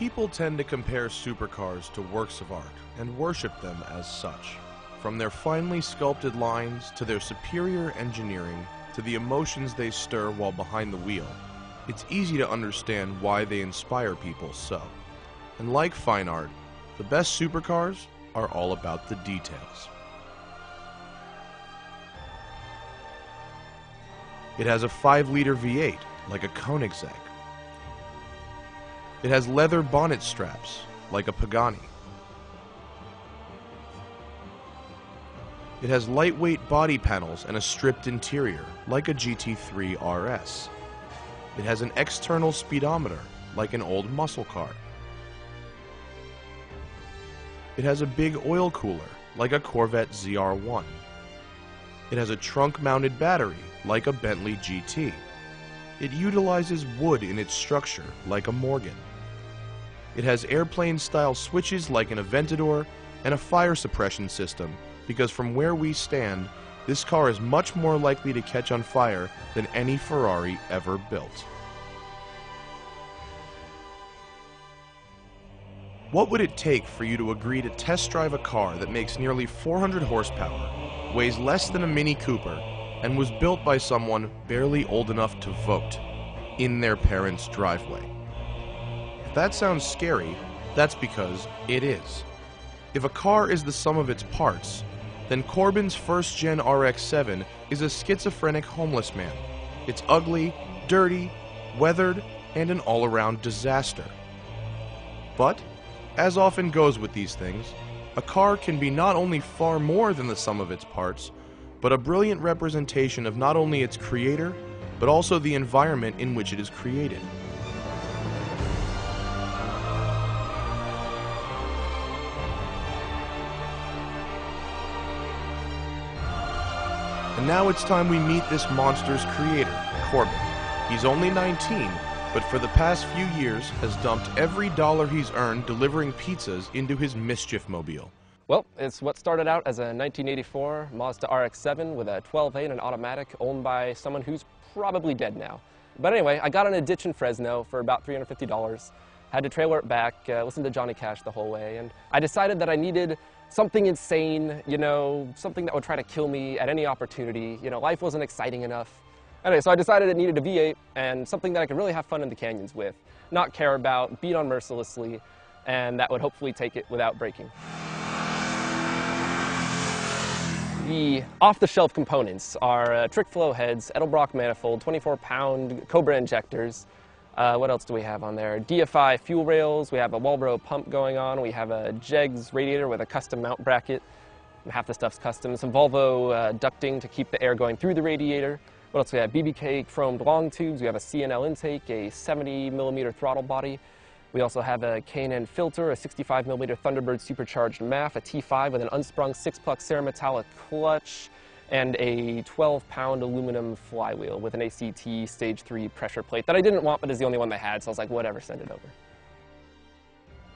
People tend to compare supercars to works of art and worship them as such. From their finely sculpted lines to their superior engineering to the emotions they stir while behind the wheel, it's easy to understand why they inspire people so. And like fine art, the best supercars are all about the details. It has a 5-liter V8, like a Koenigsegg. It has leather bonnet straps, like a Pagani. It has lightweight body panels and a stripped interior, like a GT3 RS. It has an external speedometer, like an old muscle car. It has a big oil cooler, like a Corvette ZR1. It has a trunk-mounted battery, like a Bentley GT. It utilizes wood in its structure, like a Morgan. It has airplane-style switches like an Aventador and a fire suppression system, because from where we stand, this car is much more likely to catch on fire than any Ferrari ever built. What would it take for you to agree to test drive a car that makes nearly 400 horsepower, weighs less than a Mini Cooper, and was built by someone barely old enough to vote in their parents' driveway? If that sounds scary, that's because it is. If a car is the sum of its parts, then Corbin's first-gen RX-7 is a schizophrenic homeless man. It's ugly, dirty, weathered, and an all-around disaster. But, as often goes with these things, a car can be not only far more than the sum of its parts, but a brilliant representation of not only its creator, but also the environment in which it is created. And now it's time we meet this monster's creator, Corbin. He's only 19, but for the past few years has dumped every dollar he's earned delivering pizzas into his mischief mobile. Well, it's what started out as a 1984 Mazda RX-7 with a 12A and an automatic owned by someone who's probably dead now. But anyway, I got on a ditch in Fresno for about $350, had to trailer it back, listened to Johnny Cash the whole way, and I decided that I needed something insane, you know, something that would try to kill me at any opportunity. You know, life wasn't exciting enough. Anyway, so I decided it needed a V8 and something that I could really have fun in the canyons with, not care about, beat on mercilessly, and that would hopefully take it without breaking. The off-the-shelf components are trick flow heads, Edelbrock manifold, 24-pound Cobra injectors. What else do we have on there? DFI fuel rails, we have a Walbro pump going on, we have a Jegs radiator with a custom mount bracket. Half the stuff's custom. Some Volvo ducting to keep the air going through the radiator. What else? We have BBK chromed long tubes, we have a CNL intake, a 70mm throttle body. We also have a K&N filter, a 65mm Thunderbird supercharged MAF, a T5 with an unsprung 6-plex cerametallic clutch, and a 12-pound aluminum flywheel with an ACT Stage 3 pressure plate that I didn't want, but is the only one they had, so I was like, whatever, send it over.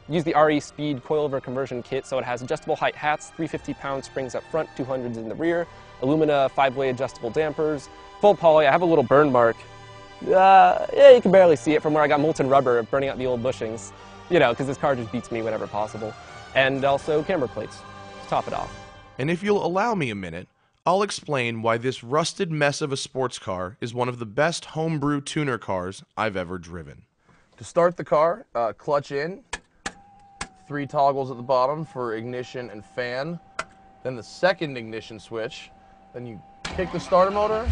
Use the RE Speed coilover conversion kit, so it has adjustable height hats, 350-pound springs up front, 200s in the rear, Illumina 5-way adjustable dampers, full poly. I have a little burn mark. Yeah, you can barely see it from where I got molten rubber burning out the old bushings, you know, because this car just beats me whenever possible. And also camber plates to top it off. And if you'll allow me a minute, I'll explain why this rusted mess of a sports car is one of the best homebrew tuner cars I've ever driven. To start the car, clutch in, 3 toggles at the bottom for ignition and fan, then the second ignition switch, then you kick the starter motor,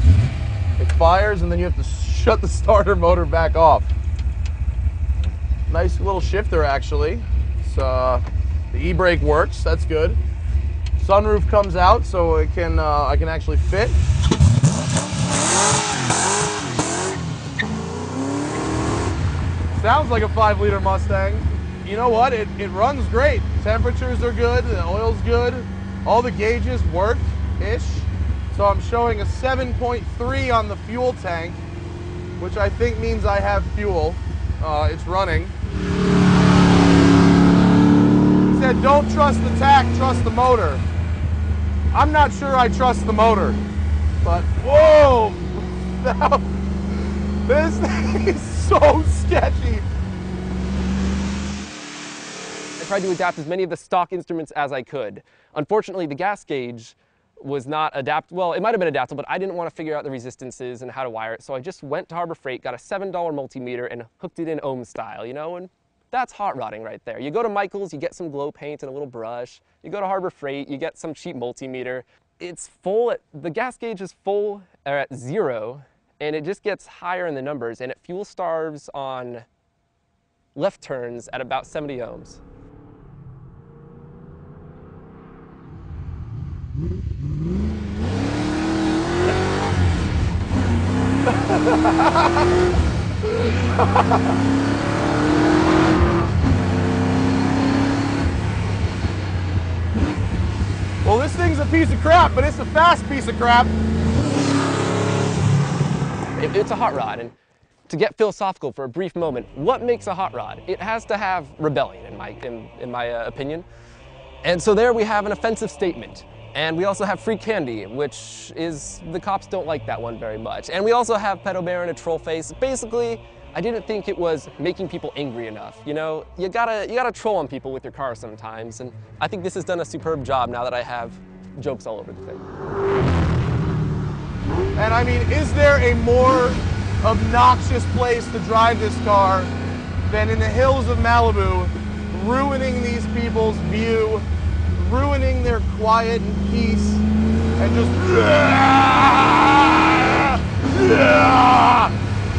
it fires, and then you have to shut the starter motor back off. Nice little shifter, actually. The e-brake works, that's good. Sunroof comes out, so it can I can actually fit. Sounds like a 5-liter Mustang. You know what? It runs great. Temperatures are good, the oil's good, all the gauges work-ish. So I'm showing a 7.3 on the fuel tank, which I think means I have fuel. It's running. He said, don't trust the tach, trust the motor. I'm not sure I trust the motor, but whoa! This thing is so sketchy. I tried to adapt as many of the stock instruments as I could. Unfortunately, the gas gauge was not adaptable. Well, it might have been adaptable, but I didn't want to figure out the resistances and how to wire it, so I just went to Harbor Freight, got a $7 multimeter, and hooked it in ohm style, you know, and that's hot rodding right there. You go to Michael's, you get some glow paint and a little brush. You go to Harbor Freight, you get some cheap multimeter. It's full, the gas gauge is full at 0, and it just gets higher in the numbers, and it fuel starves on left turns at about 70 ohms. Well, this thing's a piece of crap, but it's a fast piece of crap. It's a hot rod, and to get philosophical for a brief moment, what makes a hot rod? It has to have rebellion, in my opinion. And so there we have an offensive statement. And we also have free candy, which is, the cops don't like that one very much. And we also have Pedo Bear and a troll face. Basically, I didn't think it was making people angry enough. You know, you gotta troll on people with your car sometimes, and I think this has done a superb job now that I have jokes all over the thing. And I mean, is there a more obnoxious place to drive this car than in the hills of Malibu, ruining these people's view, ruining their quiet and peace, and just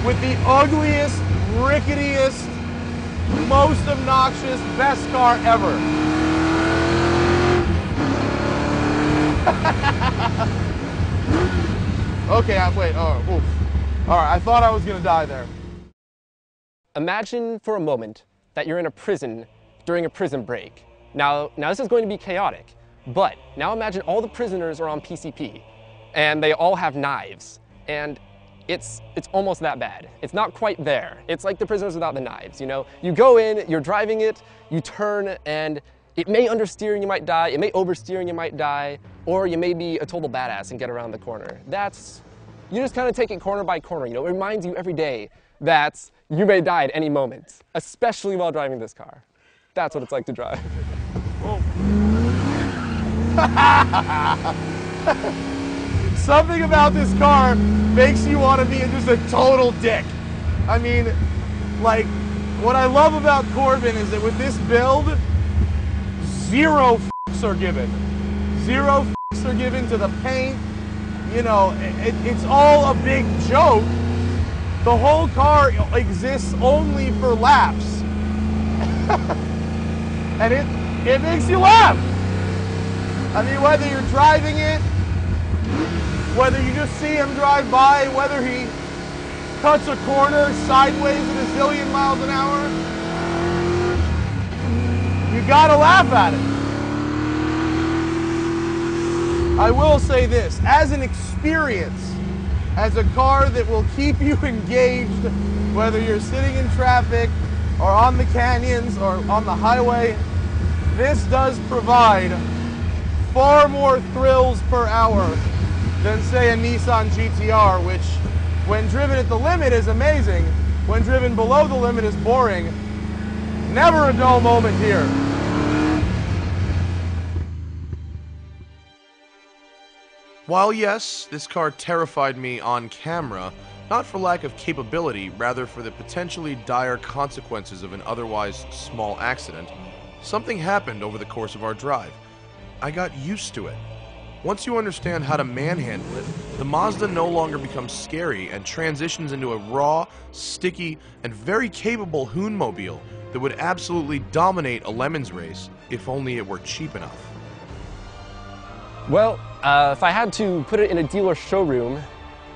with the ugliest, ricketiest, most obnoxious, best car ever. Okay, wait, oh, oof. All right, I thought I was gonna die there. Imagine for a moment that you're in a prison during a prison break. Now this is going to be chaotic, but now imagine all the prisoners are on PCP, and they all have knives, and it's almost that bad. It's not quite there. It's like the prisoners without the knives, you know? You go in, you're driving it, you turn, and it may understeer and you might die, it may oversteer and you might die, or you may be a total badass and get around the corner. You just kind of take it corner by corner, you know? It reminds you every day that you may die at any moment, especially while driving this car. That's what it's like to drive. Something about this car makes you want to be just a total dick. I mean, like, what I love about Corbin is that with this build, 0 f***s are given. 0 f***s are given to the paint. You know, it's all a big joke. The whole car exists only for laughs. And it makes you laugh. I mean, whether you're driving it, whether you just see him drive by, whether he cuts a corner sideways at a zillion miles an hour, you gotta laugh at it. I will say this, as an experience, as a car that will keep you engaged, whether you're sitting in traffic or on the canyons or on the highway, this does provide far more thrills per hour than, say, a Nissan GTR, which, when driven at the limit, is amazing. When driven below the limit is boring. Never a dull moment here. While yes, this car terrified me on camera, not for lack of capability, rather for the potentially dire consequences of an otherwise small accident, something happened over the course of our drive. I got used to it. Once you understand how to manhandle it, the Mazda no longer becomes scary and transitions into a raw, sticky, and very capable Hoonmobile that would absolutely dominate a Lemons race if only it were cheap enough. Well, if I had to put it in a dealer showroom,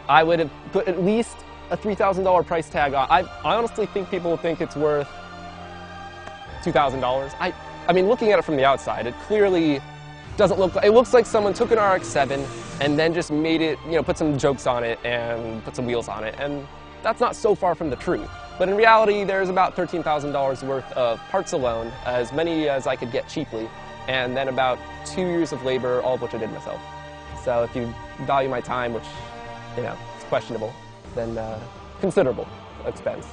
I would have put at least a $3,000 price tag on. I honestly think people would think it's worth $2,000. I mean, looking at it from the outside, it clearly doesn't look like, it looks like someone took an RX-7 and then just made it, you know, put some jokes on it and put some wheels on it, and that's not so far from the truth. But in reality, there's about $13,000 worth of parts alone, as many as I could get cheaply, and then about 2 years of labor, all of which I did myself. So if you value my time, which, you know, it's questionable, then considerable expense.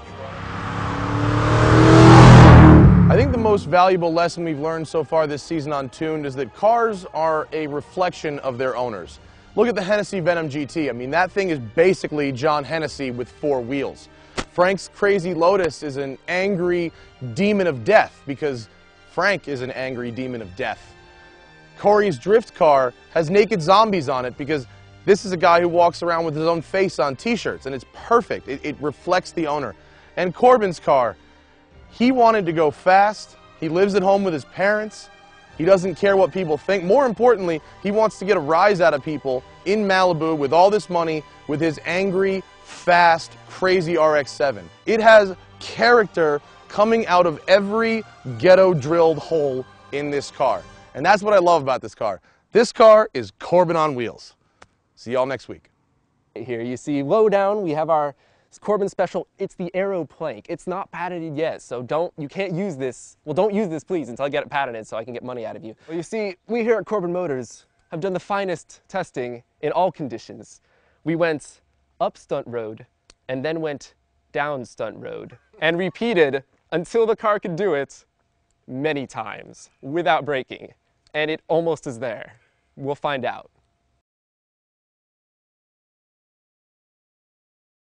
I I think the most valuable lesson we've learned so far this season on Tuned is that cars are a reflection of their owners. Look at the Hennessy Venom GT. I mean, that thing is basically John Hennessy with 4 wheels. Frank's Crazy Lotus is an angry demon of death because Frank is an angry demon of death. Corey's drift car has naked zombies on it because this is a guy who walks around with his own face on t-shirts, and it's perfect. It reflects the owner. And Corbin's car, he wanted to go fast. He lives at home with his parents. He doesn't care what people think. More importantly, he wants to get a rise out of people in Malibu with all this money with his angry, fast, crazy RX-7. It has character coming out of every ghetto-drilled hole in this car. And that's what I love about this car. This car is Corbin on wheels. See y'all next week. Here you see low down, we have our Corbin special. It's the Aero Plank. It's not patented yet, so you can't use this. Well, don't use this, please, until I get it patented so I can get money out of you. Well, you see, we here at Corbin Motors have done the finest testing in all conditions. We went up stunt road and then went down stunt road and repeated until the car could do it many times without braking. And it almost is there. We'll find out.